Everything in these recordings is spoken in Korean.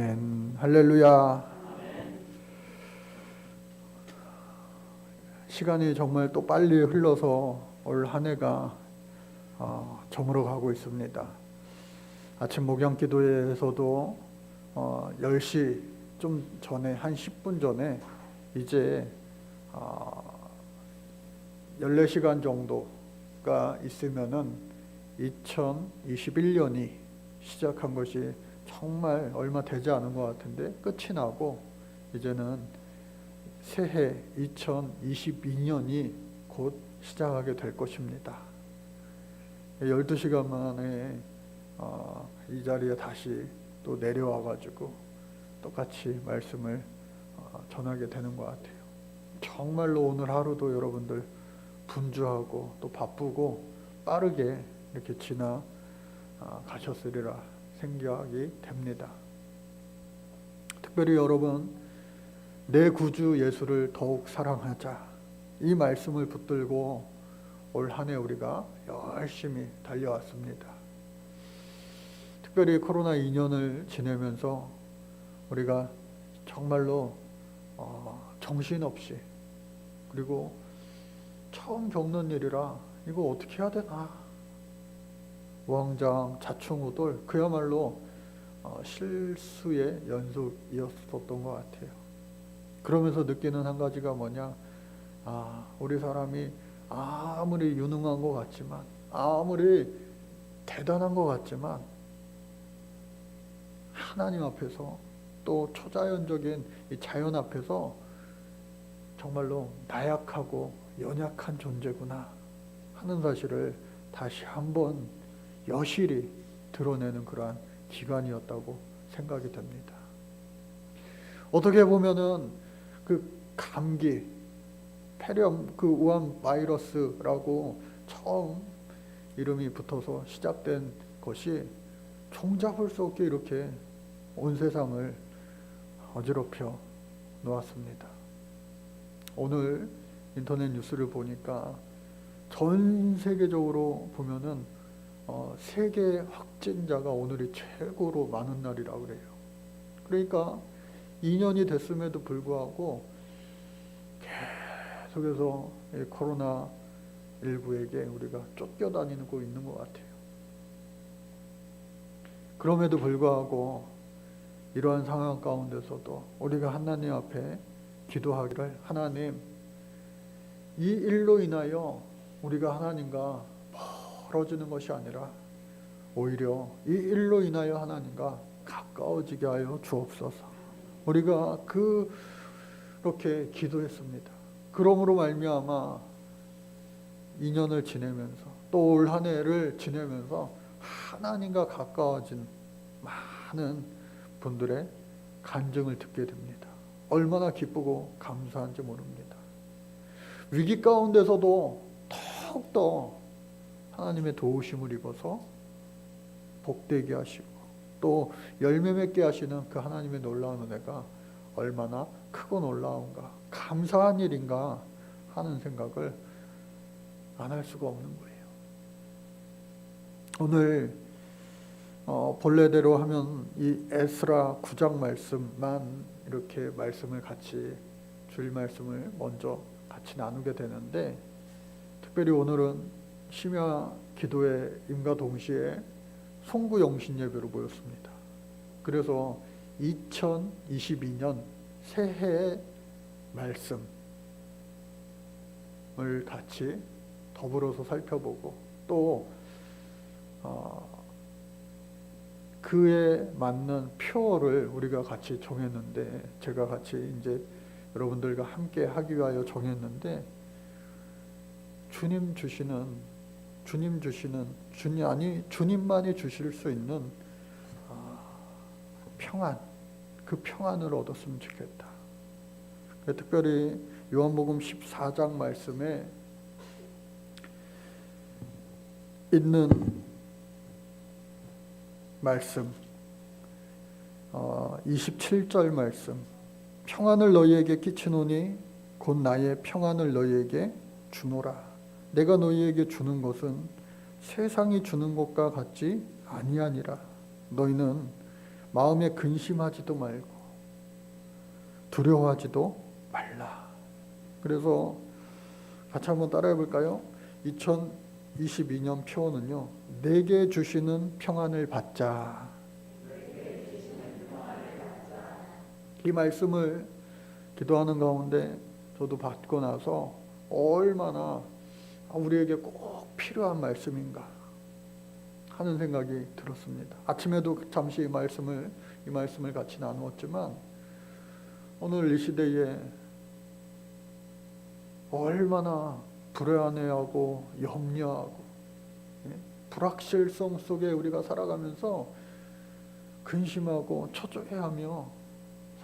아멘. 할렐루야. 시간이 정말 또 빨리 흘러서 올 한 해가 저물어 가고 있습니다. 아침 목양 기도회에서도 10시 좀 전에, 한 10분 전에 이제 14시간 정도가 있으면은 2021년이 시작한 것이 정말 얼마 되지 않은 것 같은데 끝이 나고 이제는 새해 2022년이 곧 시작하게 될 것입니다. 12시간 만에 이 자리에 다시 또 내려와 가지고 똑같이 말씀을 전하게 되는 것 같아요. 정말로 오늘 하루도 여러분들 분주하고 또 바쁘고 빠르게 이렇게 지나 가셨으리라 생각이 됩니다. 특별히 여러분, 내 구주 예수를 더욱 사랑하자, 이 말씀을 붙들고 올 한 해 우리가 열심히 달려왔습니다. 특별히 코로나 2년을 지내면서 우리가 정말로 정신없이, 그리고 처음 겪는 일이라 이거 어떻게 해야 되나, 우왕좌왕 자충우돌, 그야말로 실수의 연속이었었던 것 같아요. 그러면서 느끼는 한 가지가 뭐냐, 우리 사람이 아무리 유능한 것 같지만, 아무리 대단한 것 같지만 하나님 앞에서, 또 초자연적인 이 자연 앞에서 정말로 나약하고 연약한 존재구나 하는 사실을 다시 한번 여실히 드러내는 그러한 기간이었다고 생각이 됩니다. 어떻게 보면은 그 감기, 폐렴, 그 우한 바이러스라고 처음 이름이 붙어서 시작된 것이 종잡을 수 없게 이렇게 온 세상을 어지럽혀 놓았습니다. 오늘 인터넷 뉴스를 보니까 전 세계적으로 보면은 세계 확진자가 오늘이 최고로 많은 날이라고 그래요. 그러니까 2년이 됐음에도 불구하고 계속해서 코로나19에게 우리가 쫓겨다니고 있는 것 같아요. 그럼에도 불구하고 이러한 상황 가운데서도 우리가 하나님 앞에 기도하기를, 하나님, 이 일로 인하여 우리가 하나님과 멀어지는 것이 아니라 오히려 이 일로 인하여 하나님과 가까워지게 하여 주옵소서. 우리가 그렇게 기도했습니다. 그러므로 말미암아 2년을 지내면서 또 올 한 해를 지내면서 하나님과 가까워진 많은 분들의 간증을 듣게 됩니다. 얼마나 기쁘고 감사한지 모릅니다. 위기 가운데서도 더욱더 하나님의 도우심을 입어서 복되게 하시고 또 열매 맺게 하시는 그 하나님의 놀라운 은혜가 얼마나 크고 놀라운가, 감사한 일인가 하는 생각을 안 할 수가 없는 거예요. 오늘 본래대로 하면 이 에스라 9장 말씀만 이렇게 말씀을 같이, 주일 말씀을 먼저 같이 나누게 되는데, 특별히 오늘은 심야 기도의 임과 동시에 송구 영신 예배로 모였습니다. 그래서 2022년 새해의 말씀을 같이 더불어서 살펴보고 또 그에 맞는 표어를 우리가 같이 정했는데, 제가 같이 이제 여러분들과 함께 하기 위하여 정했는데, 주님만이 주실 수 있는 평안, 그 평안을 얻었으면 좋겠다. 특별히 요한복음 14장 말씀에 있는 말씀, 27절 말씀, 평안을 너희에게 끼치노니 곧 나의 평안을 너희에게 주노라. 내가 너희에게 주는 것은 세상이 주는 것과 같지 아니하니라. 너희는 마음에 근심하지도 말고 두려워하지도 말라. 그래서 같이 한번 따라해 볼까요? 2022년 표어는요, 내게 주시는 평안을 받자. 이 말씀을 기도하는 가운데 저도 받고 나서 얼마나 우리에게 꼭 필요한 말씀인가 하는 생각이 들었습니다. 아침에도 잠시 이 말씀을 같이 나누었지만, 오늘 이 시대에 얼마나 불안해하고 염려하고 불확실성 속에 우리가 살아가면서 근심하고 초조해하며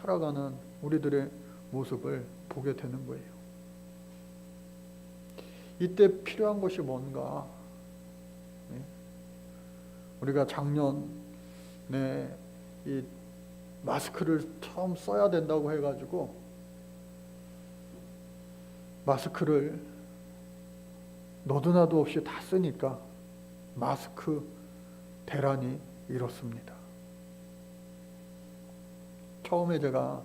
살아가는 우리들의 모습을 보게 되는 거예요. 이때 필요한 것이 뭔가? 우리가 작년에 이 마스크를 처음 써야 된다고 해가지고 마스크를 너도나도 없이 다 쓰니까 마스크 대란이 일었습니다. 처음에 제가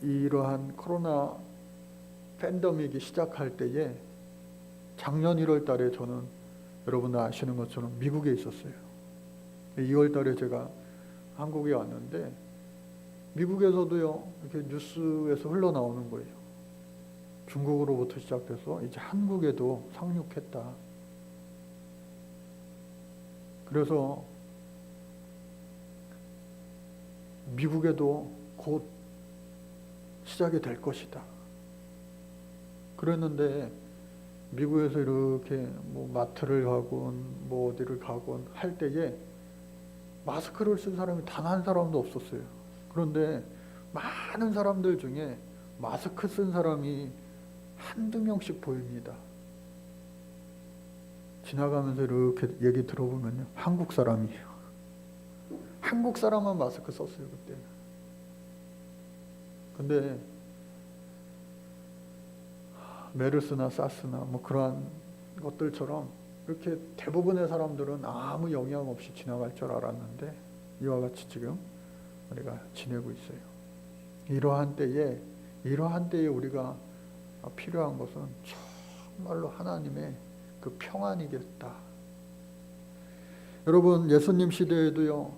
이러한 코로나 팬데믹이 시작할 때에 작년 1월 달에 저는 여러분들 아시는 것처럼 미국에 있었어요. 2월 달에 제가 한국에 왔는데 미국에서도요, 이렇게 뉴스에서 흘러나오는 거예요. 중국으로부터 시작돼서 이제 한국에도 상륙했다. 그래서 미국에도 곧 시작이 될 것이다. 그랬는데 미국에서 이렇게 뭐 마트를 가건 뭐 어디를 가건 할 때에 마스크를 쓴 사람이 단 한 사람도 없었어요. 그런데 많은 사람들 중에 마스크 쓴 사람이 한두 명씩 보입니다. 지나가면서 이렇게 얘기 들어보면요, 한국 사람이에요. 한국 사람만 마스크 썼어요, 그때는. 근데 메르스나 사스나 뭐 그러한 것들처럼 이렇게 대부분의 사람들은 아무 영향 없이 지나갈 줄 알았는데 이와 같이 지금 우리가 지내고 있어요. 이러한 때에 우리가 필요한 것은 정말로 하나님의 그 평안이겠다. 여러분, 예수님 시대에도요,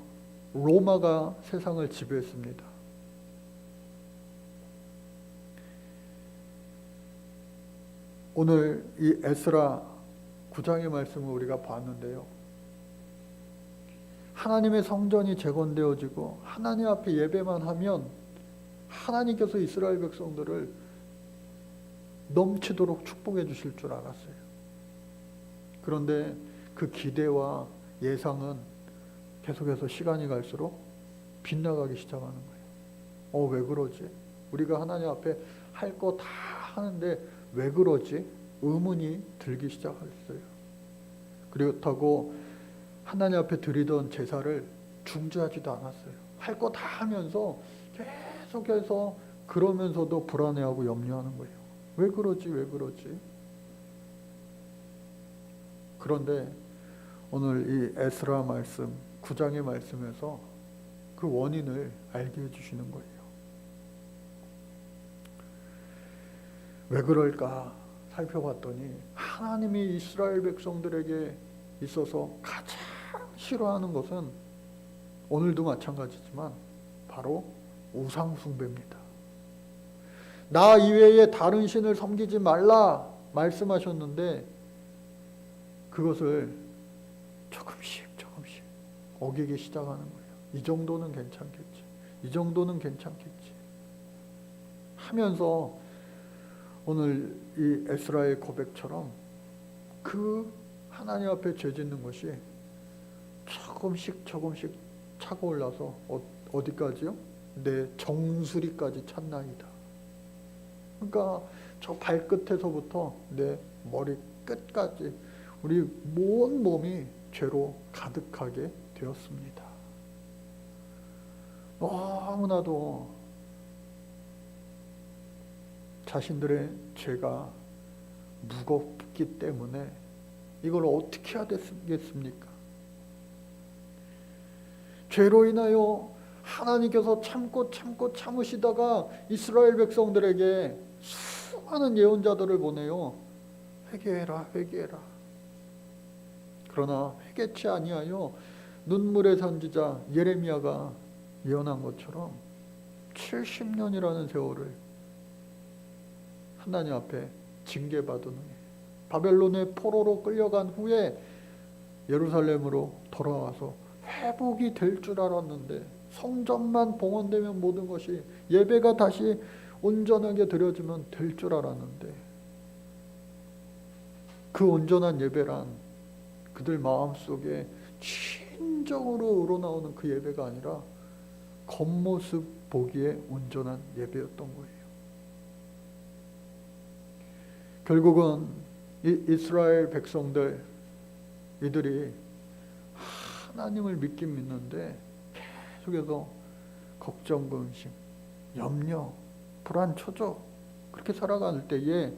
로마가 세상을 지배했습니다. 오늘 이 에스라 9장의 말씀을 우리가 봤는데요, 하나님의 성전이 재건되어지고 하나님 앞에 예배만 하면 하나님께서 이스라엘 백성들을 넘치도록 축복해 주실 줄 알았어요. 그런데 그 기대와 예상은 계속해서 시간이 갈수록 빗나가기 시작하는 거예요. 왜 그러지? 우리가 하나님 앞에 할 거 다 하는데 왜 그러지? 의문이 들기 시작했어요. 그렇다고 하나님 앞에 드리던 제사를 중지하지도 않았어요. 할 거 다 하면서 계속해서 그러면서도 불안해하고 염려하는 거예요. 왜 그러지? 왜 그러지? 그런데 오늘 이 에스라 말씀 9장의 말씀에서 그 원인을 알게 해주시는 거예요. 왜 그럴까 살펴봤더니 하나님이 이스라엘 백성들에게 있어서 가장 싫어하는 것은 오늘도 마찬가지지만 바로 우상 숭배입니다. 나 이외에 다른 신을 섬기지 말라 말씀하셨는데 그것을 조금씩 어기기 시작하는 거예요. 이 정도는 괜찮겠지. 이 정도는 괜찮겠지. 하면서 오늘 이 에스라의 고백처럼 그 하나님 앞에 죄 짓는 것이 조금씩 차고 올라서 어디까지요? 내 정수리까지 찼나이다. 그러니까 저 발끝에서부터 내 머리 끝까지 우리 온 몸이 죄로 가득하게 되었습니다. 너무나도 자신들의 죄가 무겁기 때문에 이걸 어떻게 해야 되겠습니까? 죄로 인하여 하나님께서 참으시다가 이스라엘 백성들에게 수많은 예언자들을 보내요. 회개해라, 회개해라. 그러나 회개치 아니하여 눈물의 선지자 예레미야가 예언한 것처럼 70년이라는 세월을 하나님 앞에 징계받은 후에 바벨론의 포로로 끌려간 후에 예루살렘으로 돌아와서 회복이 될 줄 알았는데, 성전만 봉헌되면 모든 것이, 예배가 다시 온전하게 드려지면 될 줄 알았는데, 그 온전한 예배란 그들 마음속에 진정으로 우러나오는 그 예배가 아니라 겉모습 보기에 온전한 예배였던 거예요. 결국은 이 이스라엘 백성들, 이들이 하나님을 믿긴 믿는데 계속해서 걱정, 근심, 염려, 불안, 초조, 그렇게 살아갈 때에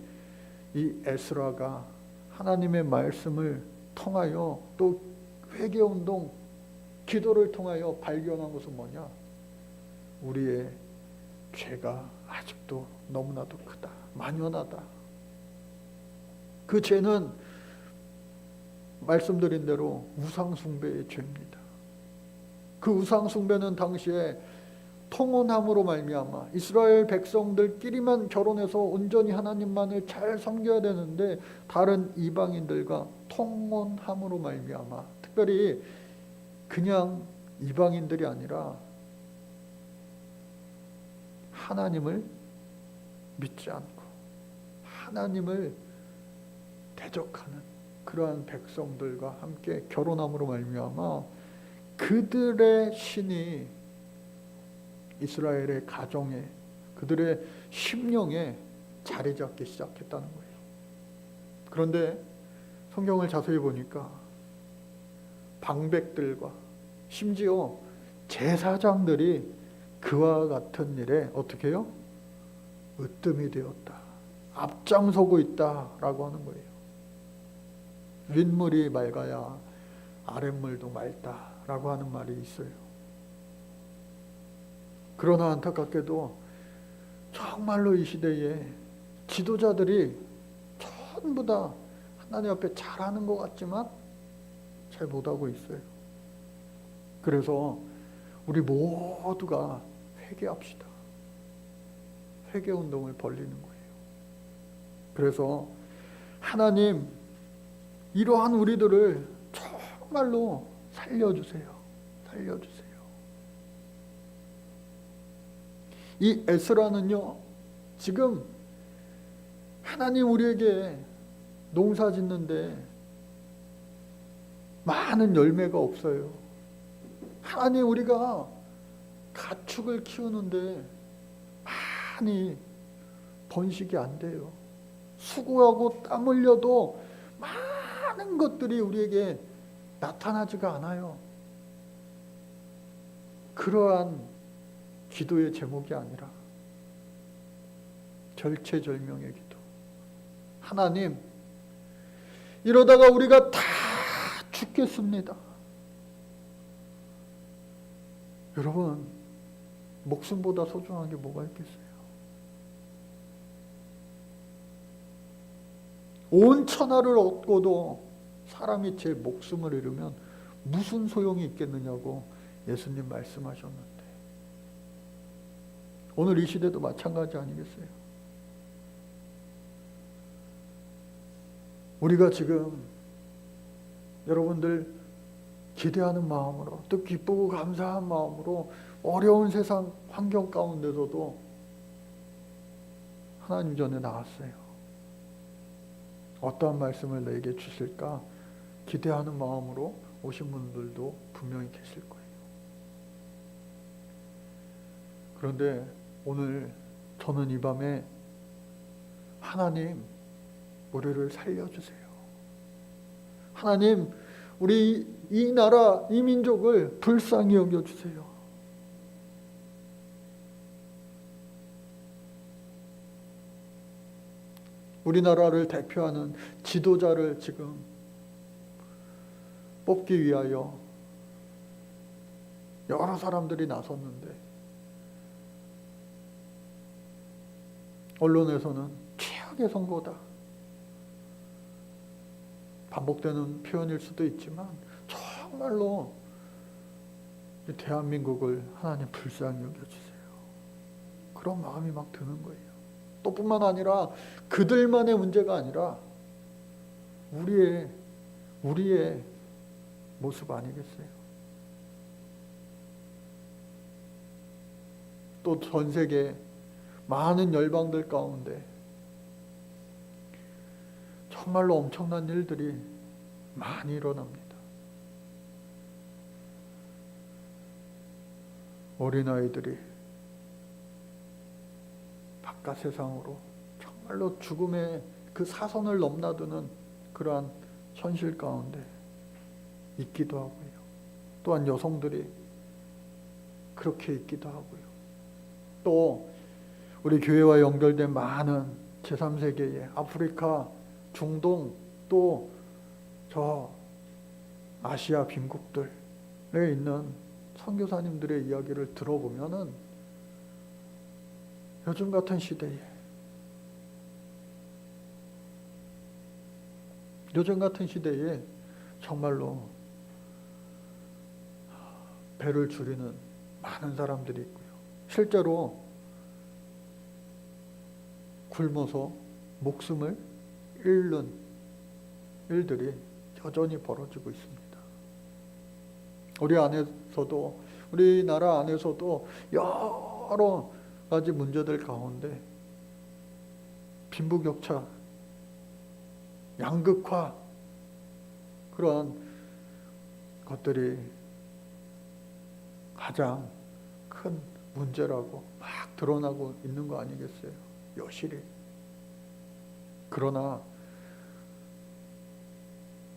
이 에스라가 하나님의 말씀을 통하여 또 회개운동, 기도를 통하여 발견한 것은 뭐냐? 우리의 죄가 아직도 너무나도 크다, 만연하다. 그 죄는 말씀드린 대로 우상숭배의 죄입니다. 그 우상숭배는 당시에 통혼함으로 말미암아 이스라엘 백성들끼리만 결혼해서 온전히 하나님만을 잘 섬겨야 되는데, 다른 이방인들과 통혼함으로 말미암아, 특별히 그냥 이방인들이 아니라 하나님을 믿지 않고 하나님을 대적하는 그러한 백성들과 함께 결혼함으로 말미암아 그들의 신이 이스라엘의 가정에, 그들의 심령에 자리 잡기 시작했다는 거예요. 그런데 성경을 자세히 보니까 방백들과 심지어 제사장들이 그와 같은 일에 어떻게 해요? 으뜸이 되었다, 앞장서고 있다라고 하는 거예요. 윗물이 맑아야 아랫물도 맑다라고 하는 말이 있어요. 그러나 안타깝게도 정말로 이 시대에 지도자들이 전부 다 하나님 앞에 잘하는 것 같지만 잘 못하고 있어요. 그래서 우리 모두가 회개합시다. 회개운동을 벌리는 거예요. 그래서 하나님, 이러한 우리들을 정말로 살려주세요. 살려주세요. 이 에스라는요, 지금 하나님 우리에게 농사 짓는데 많은 열매가 없어요. 하나님 우리가 가축을 키우는데 많이 번식이 안 돼요. 수고하고 땀 흘려도 많은 것들이 우리에게 나타나지가 않아요. 그러한 기도의 제목이 아니라 절체절명의 기도. 하나님, 이러다가 우리가 다 죽겠습니다. 여러분, 목숨보다 소중한 게 뭐가 있겠어요? 온 천하를 얻고도 사람이 제 목숨을 잃으면 무슨 소용이 있겠느냐고 예수님 말씀하셨는데, 오늘 이 시대도 마찬가지 아니겠어요? 우리가 지금 여러분들 기대하는 마음으로, 또 기쁘고 감사한 마음으로 어려운 세상 환경 가운데서도 하나님 전에 나왔어요. 어떠한 말씀을 내게 주실까 기대하는 마음으로 오신 분들도 분명히 계실 거예요. 그런데 오늘 저는 이 밤에 하나님, 우리를 살려주세요. 하나님, 우리 이 나라, 이 민족을 불쌍히 여겨주세요. 우리나라를 대표하는 지도자를 지금 뽑기 위하여 여러 사람들이 나섰는데 언론에서는 최악의 선거다. 반복되는 표현일 수도 있지만 정말로 대한민국을 하나님 불쌍히 여겨주세요. 그런 마음이 막 드는 거예요. 또 뿐만 아니라 그들만의 문제가 아니라 우리의 모습 아니겠어요? 또 전 세계 많은 열방들 가운데 정말로 엄청난 일들이 많이 일어납니다. 어린아이들이 바깥 세상으로 정말로 죽음의 그 사선을 넘나드는 그러한 현실 가운데 있기도 하고요. 또한 여성들이 그렇게 있기도 하고요. 또 우리 교회와 연결된 많은 제3세계의 아프리카, 중동, 또 저 아시아 빈국들에 있는 선교사님들의 이야기를 들어보면은 요즘 같은 시대에 정말로 배를 줄이는 많은 사람들이 있고요. 실제로 굶어서 목숨을 잃는 일들이 여전히 벌어지고 있습니다. 우리나라 안에서도 여러 가지 문제들 가운데 빈부격차, 양극화, 그러한 것들이 가장 큰 문제라고 막 드러나고 있는 거 아니겠어요? 여실히. 그러나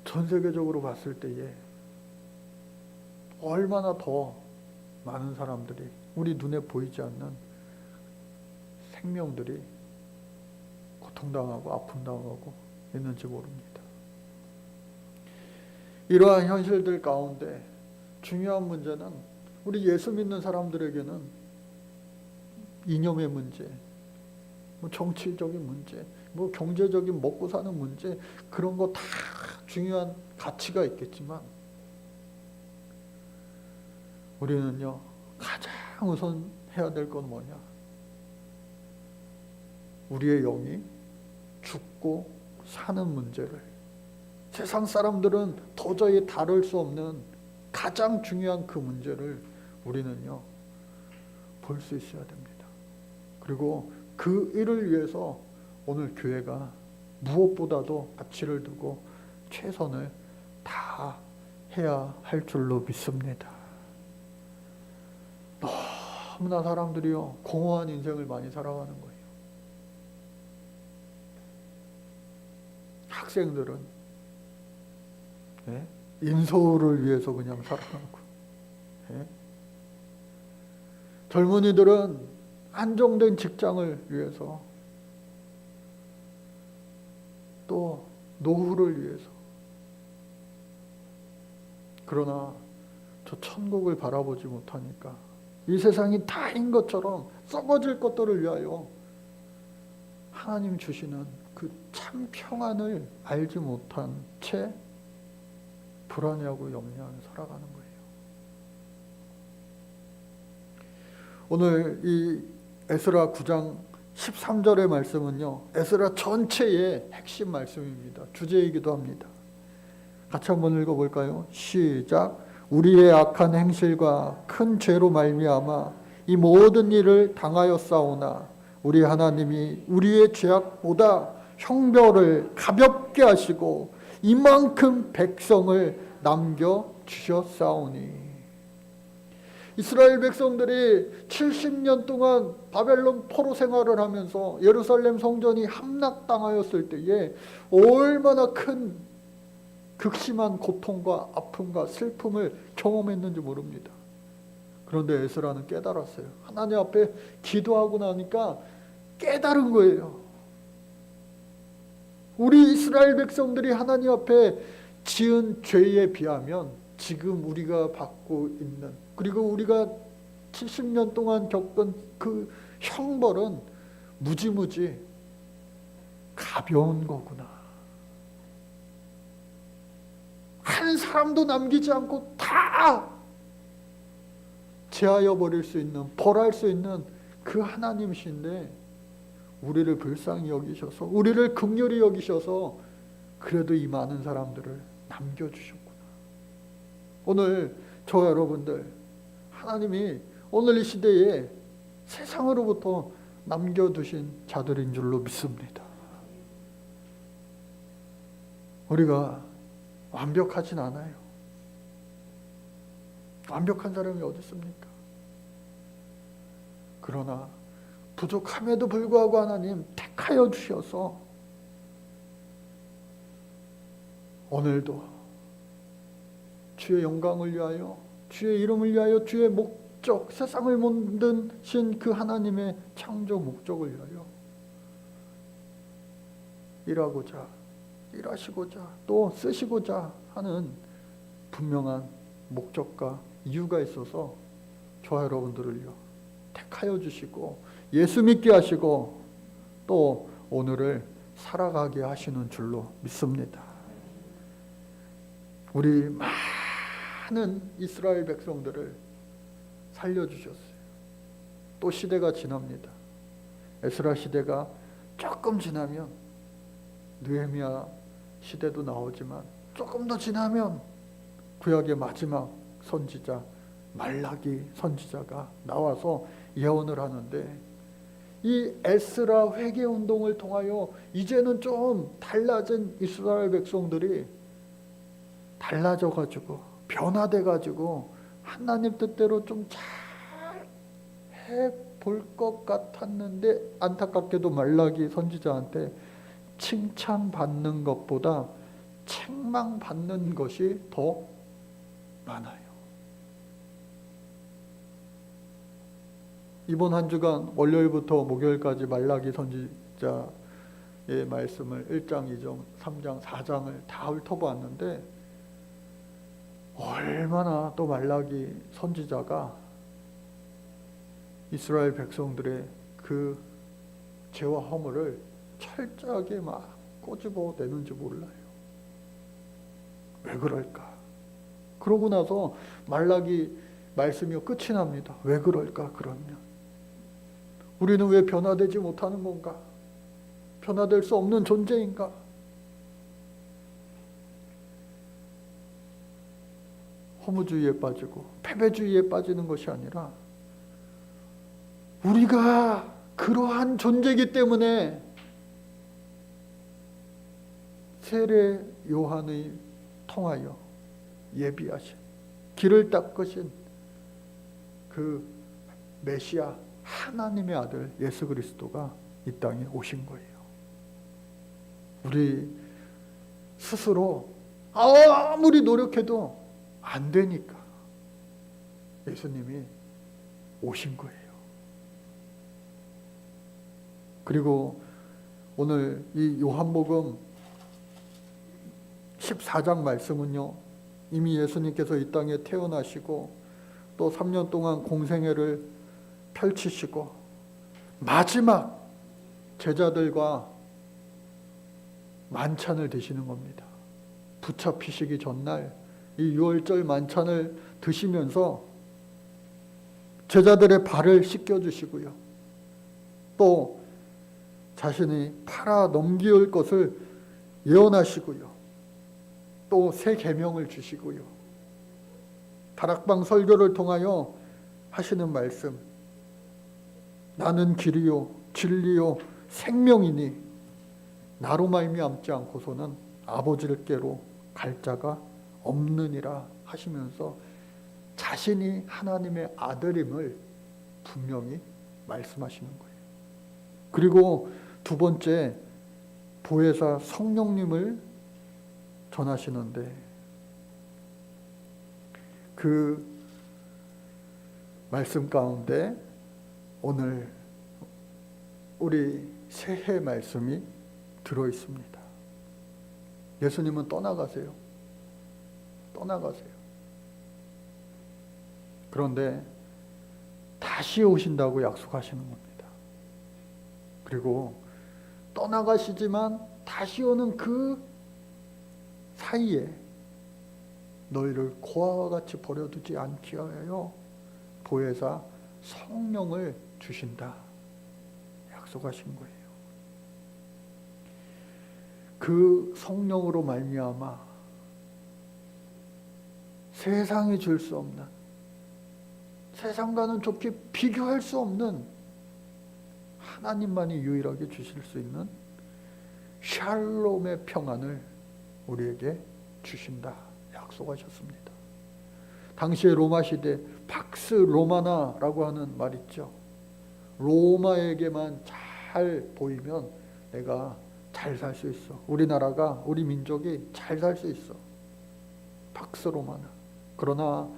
전 세계적으로 봤을 때에 얼마나 더 많은 사람들이, 우리 눈에 보이지 않는 생명들이 고통당하고 아픔당하고 있는지 모릅니다. 이러한 현실들 가운데 중요한 문제는 우리 예수 믿는 사람들에게는 이념의 문제, 정치적인 문제, 경제적인 먹고 사는 문제, 그런 거 다 중요한 가치가 있겠지만 우리는요, 가장 우선 해야 될 건 뭐냐? 우리의 영이 죽고 사는 문제를, 세상 사람들은 도저히 다룰 수 없는 가장 중요한 그 문제를 우리는요, 볼 수 있어야 됩니다. 그리고 그 일을 위해서 오늘 교회가 무엇보다도 가치를 두고 최선을 다해야 할 줄로 믿습니다. 너무나 사람들이요, 공허한 인생을 많이 살아가는 거예요. 학생들은 인서울을 위해서 그냥 살아가고, 젊은이들은 안정된 직장을 위해서, 또 노후를 위해서. 그러나 저 천국을 바라보지 못하니까 이 세상이 다인 것처럼 썩어질 것들을 위하여 하나님 주시는 그 참 평안을 알지 못한 채 불안해하고 염려하며 살아가는 거예요. 오늘 이 에스라 9장 13절의 말씀은요, 에스라 전체의 핵심 말씀입니다. 주제이기도 합니다. 같이 한번 읽어볼까요? 시작. 우리의 악한 행실과 큰 죄로 말미암아 이 모든 일을 당하였사오나 우리 하나님이 우리의 죄악보다 형벌을 가볍게 하시고 이만큼 백성을 남겨주셨사오니. 이스라엘 백성들이 70년 동안 바벨론 포로 생활을 하면서 예루살렘 성전이 함락당하였을 때에 얼마나 큰 극심한 고통과 아픔과 슬픔을 경험했는지 모릅니다. 그런데 에스라는 깨달았어요. 하나님 앞에 기도하고 나니까 깨달은 거예요. 우리 이스라엘 백성들이 하나님 앞에 지은 죄에 비하면 지금 우리가 받고 있는 그리고 우리가 70년 동안 겪은 그 형벌은 무지무지 가벼운 거구나. 한 사람도 남기지 않고 다 제하여 버릴 수 있는, 벌할 수 있는 그 하나님이신데 우리를 불쌍히 여기셔서, 우리를 긍휼히 여기셔서 그래도 이 많은 사람들을 남겨주셨구나. 오늘 저와 여러분들, 하나님이 오늘 이 시대에 세상으로부터 남겨두신 자들인 줄로 믿습니다. 우리가 완벽하진 않아요. 완벽한 사람이 어디 있습니까? 그러나 부족함에도 불구하고 하나님 택하여 주셔서 오늘도 주의 영광을 위하여, 주의 이름을 위하여, 주의 목적, 세상을 만드신 그 하나님의 창조 목적을 위하여 일하고자, 일하시고자, 또 쓰시고자 하는 분명한 목적과 이유가 있어서 저와 여러분들을요 택하여 주시고 예수 믿게 하시고 또 오늘을 살아가게 하시는 줄로 믿습니다. 우리 많은 이스라엘 백성들을 살려주셨어요. 또 시대가 지납니다. 에스라 시대가 조금 지나면 느헤미야 시대도 나오지만 조금 더 지나면 구약의 마지막 선지자 말라기 선지자가 나와서 예언을 하는데, 이 에스라 회개운동을 통하여 이제는 좀 달라진 이스라엘 백성들이 달라져가지고 변화돼가지고 하나님 뜻대로 좀 잘 해볼 것 같았는데, 안타깝게도 말라기 선지자한테 칭찬받는 것보다 책망받는 것이 더 많아요. 이번 한 주간 월요일부터 목요일까지 말라기 선지자의 말씀을 1장, 2장, 3장, 4장을 다 훑어보았는데 얼마나 또 말라기 선지자가 이스라엘 백성들의 그 죄와 허물을 철저하게 막 꼬집어내는지 몰라요. 왜 그럴까? 그러고 나서 말라기 말씀이 끝이 납니다. 왜 그럴까? 그러면 우리는 왜 변화되지 못하는 건가? 변화될 수 없는 존재인가? 허무주의에 빠지고 패배주의에 빠지는 것이 아니라 우리가 그러한 존재이기 때문에 세례 요한의 통하여 예비하신, 길을 닦으신 그 메시아 하나님의 아들 예수 그리스도가 이 땅에 오신 거예요. 우리 스스로 아무리 노력해도 안 되니까 예수님이 오신 거예요. 그리고 오늘 이 요한복음 14장 말씀은요, 이미 예수님께서 이 땅에 태어나시고 또 3년 동안 공생애를 펼치시고 마지막 제자들과 만찬을 드시는 겁니다. 부차 피시기 전날 이 유월절 만찬을 드시면서 제자들의 발을 씻겨주시고요, 또 자신이 팔아 넘길 것을 예언하시고요, 또 새 계명을 주시고요, 다락방 설교를 통하여 하시는 말씀, 나는 길이요 진리요 생명이니 나로 말미암지 않고서는 아버지께로 갈 자가 없느니라 하시면서 자신이 하나님의 아들임을 분명히 말씀하시는 거예요. 그리고 두 번째, 보혜사 성령님을 전하시는데 그 말씀 가운데 오늘 우리 새해 말씀이 들어있습니다. 예수님은 떠나가세요. 그런데 다시 오신다고 약속하시는 겁니다. 그리고 떠나가시지만 다시 오는 그 사이에 너희를 고아와 같이 버려두지 않기 위하여 보혜사 성령을 주신다 약속하신 거예요. 그 성령으로 말미암아 세상이 줄 수 없는, 세상과는 좋게 비교할 수 없는 하나님만이 유일하게 주실 수 있는 샬롬의 평안을 우리에게 주신다 약속하셨습니다. 당시의 로마 시대 팍스 로마나라고 하는 말 있죠. 로마에게만 잘 보이면 내가 잘 살 수 있어. 우리나라가, 우리 민족이 잘 살 수 있어. 팍스 로마나. 그러나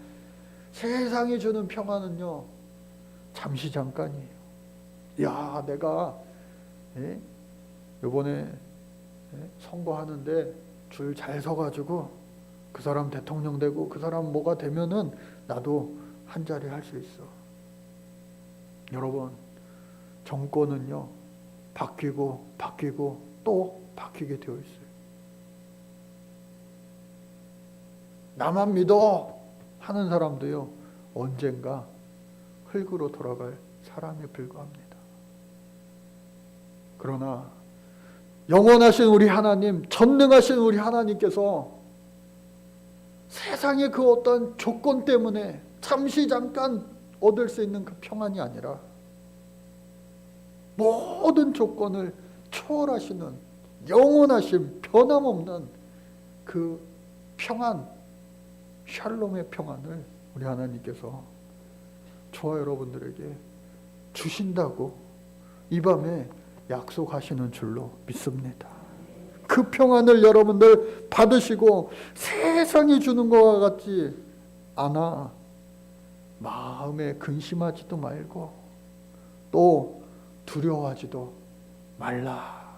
세상이 주는 평안은요, 잠시 잠깐이에요. 야, 내가 이번에 선거하는데 줄 잘 서가지고 그 사람 대통령 되고 그 사람 뭐가 되면은 나도 한 자리 할 수 있어. 여러분, 정권은요 바뀌고 또 바뀌게 되어 있어요. 나만 믿어 하는 사람도요 언젠가 흙으로 돌아갈 사람에 불과합니다. 그러나 영원하신 우리 하나님, 전능하신 우리 하나님께서 세상의 그 어떤 조건 때문에 잠시 잠깐 얻을 수 있는 그 평안이 아니라 모든 조건을 초월하시는 영원하신 변함없는 그 평안, 샬롬의 평안을 우리 하나님께서 저와 여러분들에게 주신다고 이 밤에 약속하시는 줄로 믿습니다. 그 평안을 여러분들 받으시고 세상이 주는 것과 같지 않아 마음에 근심하지도 말고 또 두려워하지도 말라.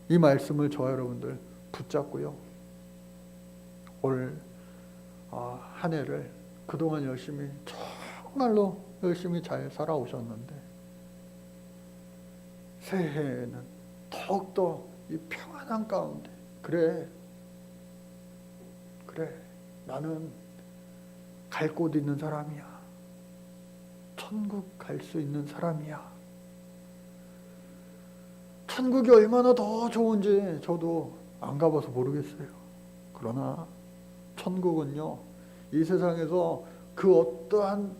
이 말씀을 저와 여러분들 붙잡고요, 올 한 해를 그동안 열심히, 정말로 열심히 잘 살아오셨는데 새해에는 더욱더 이 평안한 가운데 그래 나는 갈 곳 있는 사람이야. 천국 갈 수 있는 사람이야. 천국이 얼마나 더 좋은지 저도 안 가봐서 모르겠어요. 그러나 천국은요, 이 세상에서 그 어떠한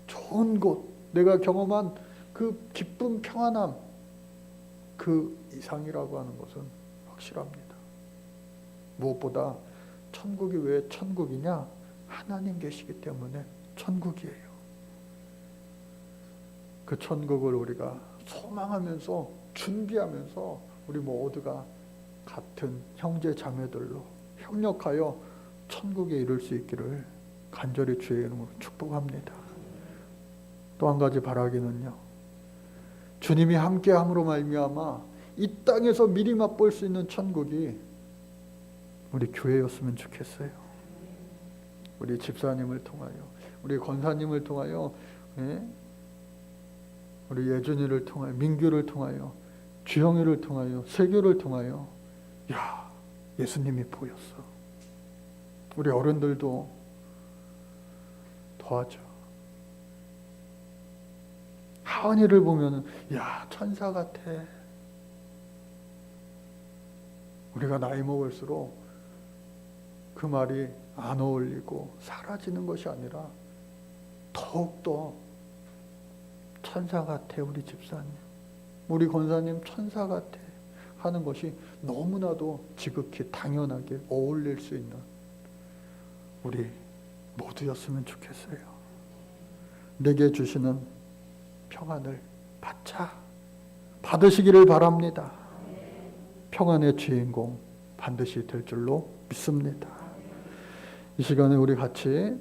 좋은 곳, 내가 경험한 그 기쁨, 평안함, 그 이상이라고 하는 것은 확실합니다. 무엇보다 천국이 왜 천국이냐? 하나님 계시기 때문에 천국이에요. 그 천국을 우리가 소망하면서 준비하면서 우리 모두가 같은 형제 자매들로 협력하여 천국에 이룰 수 있기를 간절히 주의 이름으로 축복합니다. 또 한 가지 바라기는요, 주님이 함께함으로 말미암아 이 땅에서 미리 맛볼 수 있는 천국이 우리 교회였으면 좋겠어요. 우리 집사님을 통하여, 우리 권사님을 통하여, 우리 예준이를 통하여, 민규를 통하여, 주영이를 통하여, 세교를 통하여, 야, 예수님이 보였어. 우리 어른들도 도와줘. 하은이를 보면은 야, 천사 같아. 우리가 나이 먹을수록 그 말이 안 어울리고 사라지는 것이 아니라 더욱더 천사 같아, 우리 집사님, 우리 권사님 천사 같아 하는 것이 너무나도 지극히 당연하게 어울릴 수 있는 우리 모두였으면 좋겠어요. 내게 주시는 평안을 받으시기를 바랍니다. 평안의 주인공 반드시 될 줄로 믿습니다. 이 시간에 우리 같이